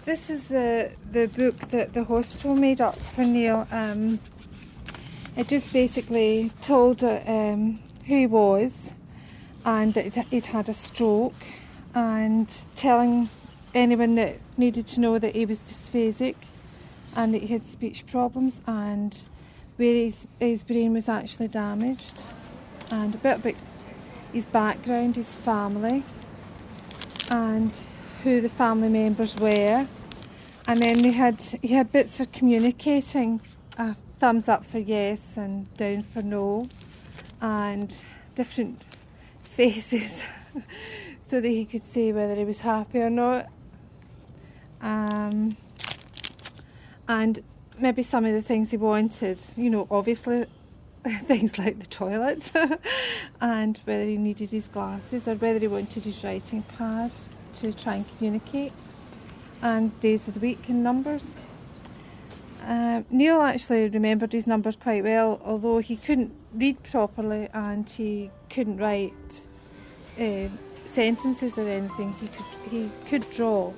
This is the book that the hospital made up for Neil. It just basically told who he was and that he'd had a stroke, and telling anyone that needed to know that he was dysphasic and that he had speech problems, and where his brain was actually damaged, and a bit about his background, his family, and who the family members were. And then he had bits for communicating, thumbs up for yes and down for no, and different faces so that he could say whether he was happy or not. And maybe some of the things he wanted, obviously things like the toilet and whether he needed his glasses or whether he wanted his writing pad to try and communicate, and days of the week and numbers. Neil actually remembered his numbers quite well, although he couldn't read properly and he couldn't write sentences or anything. He could draw.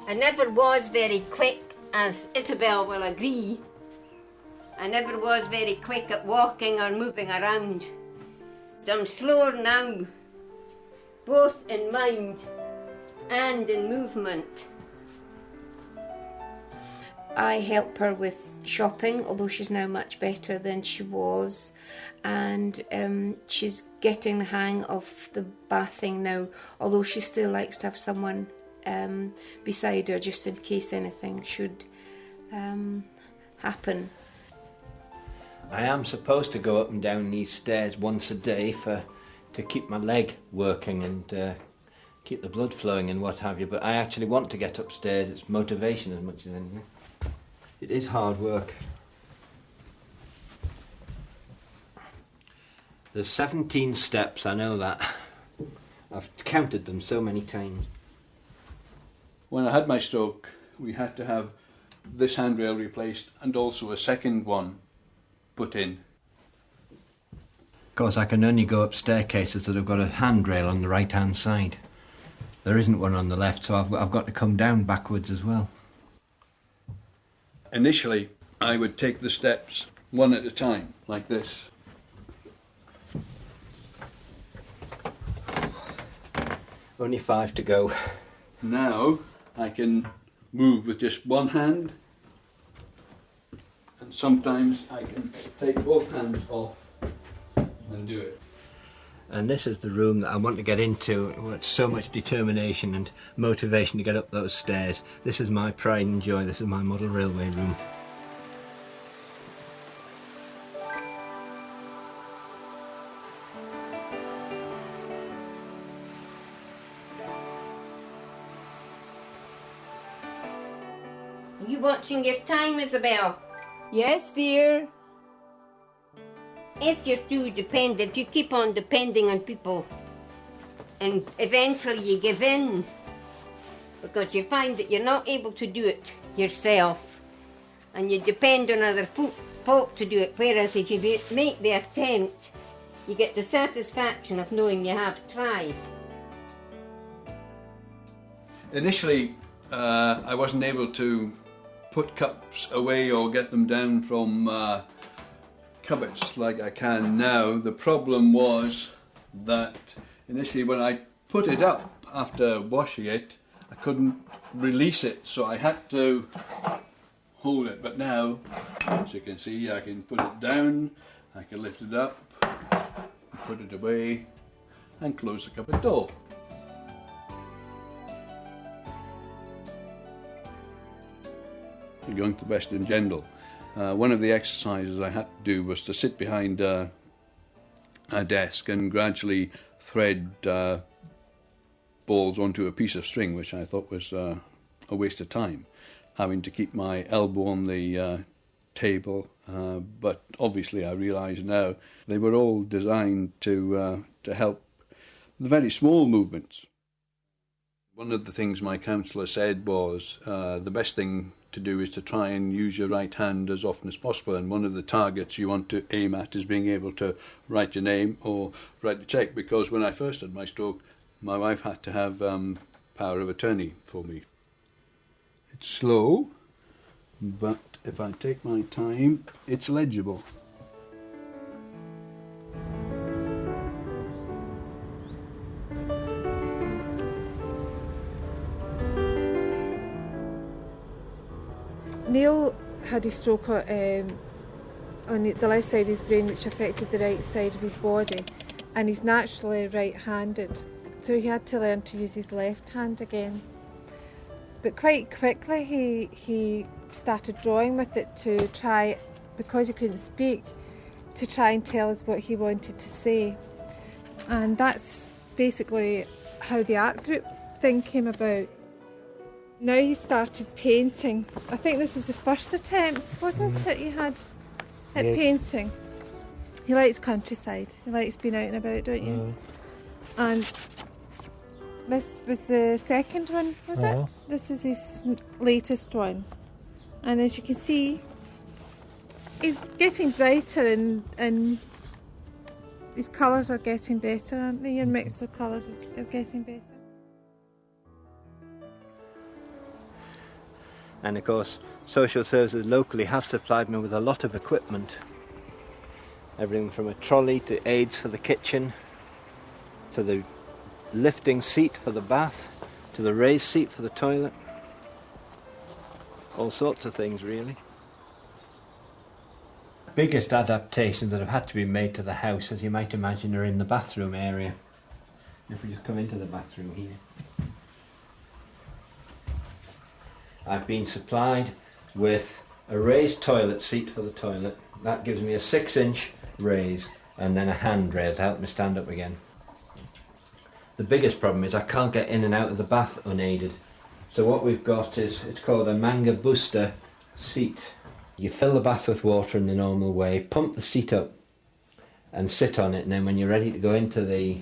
I never was very quick, as Isabel will agree. I never was very quick at walking or moving around. I'm slower now, both in mind and in movement. I help her with shopping, although she's now much better than she was, and she's getting the hang of the bathing now, although she still likes to have someone beside her just in case anything should happen. I am supposed to go up and down these stairs once a day to keep my leg working and keep the blood flowing and what have you, but I actually want to get upstairs. It's motivation as much as anything. It is hard work. There's 17 steps, I know that. I've counted them so many times. When I had my stroke, we had to have this handrail replaced and also a second one put in. Of course, I can only go up staircases that have got a handrail on the right-hand side. There isn't one on the left, so I've got to come down backwards as well. Initially, I would take the steps one at a time, like this. Only 5 to go. Now I can move with just one hand, and sometimes I can take both hands off and do it. And this is the room that I want to get into with so much determination and motivation to get up those stairs. This is my pride and joy. This is my model railway room. Are you watching your time, Isabel? Yes, dear. If you're too dependent, you keep on depending on people, and eventually you give in because you find that you're not able to do it yourself and you depend on other folk to do it, whereas if you make the attempt, you get the satisfaction of knowing you have tried. Initially, I wasn't able to put cups away or get them down from cupboards like I can now. The problem was that initially when I put it up after washing it, I couldn't release it, so I had to hold it. But now, as you can see, I can put it down, I can lift it up, put it away and close the cupboard door. Going to the Western General, one of the exercises I had to do was to sit behind a desk and gradually thread balls onto a piece of string, which I thought was a waste of time, having to keep my elbow on the table. But obviously I realise now they were all designed to help the very small movements. One of the things my counsellor said was the best thing to do is to try and use your right hand as often as possible, and one of the targets you want to aim at is being able to write your name or write a cheque, because when I first had my stroke my wife had to have power of attorney for me. It's slow, but if I take my time, it's legible. Neil had a stroke on the left side of his brain, which affected the right side of his body, and he's naturally right-handed, so he had to learn to use his left hand again. But quite quickly he started drawing with it to try, because he couldn't speak, to try and tell us what he wanted to say. And that's basically how the art group thing came about. Now he started painting. I think this was his first attempt, wasn't it, you had at painting? He likes countryside. He likes being out and about, don't you? And this was the second one, was it? This is his latest one. And as you can see, he's getting brighter and his colours are getting better, aren't they? Your mix of colours are getting better. And of course, social services locally have supplied me with a lot of equipment. Everything from a trolley to aids for the kitchen, to the lifting seat for the bath, to the raised seat for the toilet. All sorts of things, really. Biggest adaptations that have had to be made to the house, as you might imagine, are in the bathroom area. If we just come into the bathroom here. I've been supplied with a raised toilet seat for the toilet. That gives me a 6-inch raise and then a handrail to help me stand up again. The biggest problem is I can't get in and out of the bath unaided. So what we've got is, it's called a manga booster seat. You fill the bath with water in the normal way, pump the seat up and sit on it, and then when you're ready to go into the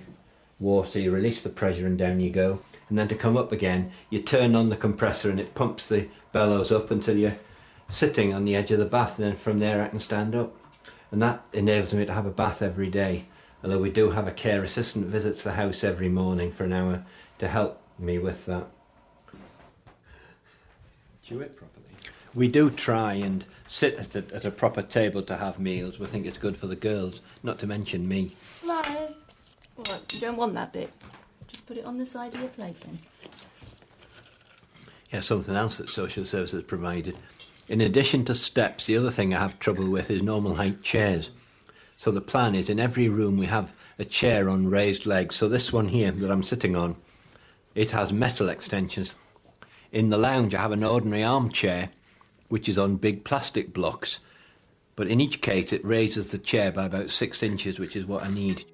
water, you release the pressure and down you go. And then to come up again, you turn on the compressor and it pumps the bellows up until you're sitting on the edge of the bath, and then from there I can stand up. And that enables me to have a bath every day, although we do have a care assistant visits the house every morning for an hour to help me with that. Chew it properly. We do try and sit at a proper table to have meals. We think it's good for the girls, not to mention me. No. What, you don't want that bit? Just put it on the side of your plate then. Yeah, something else that social services provided. In addition to steps, the other thing I have trouble with is normal height chairs. So the plan is in every room we have a chair on raised legs. So this one here that I'm sitting on, it has metal extensions. In the lounge I have an ordinary armchair which is on big plastic blocks. But in each case it raises the chair by about 6 inches, which is what I need.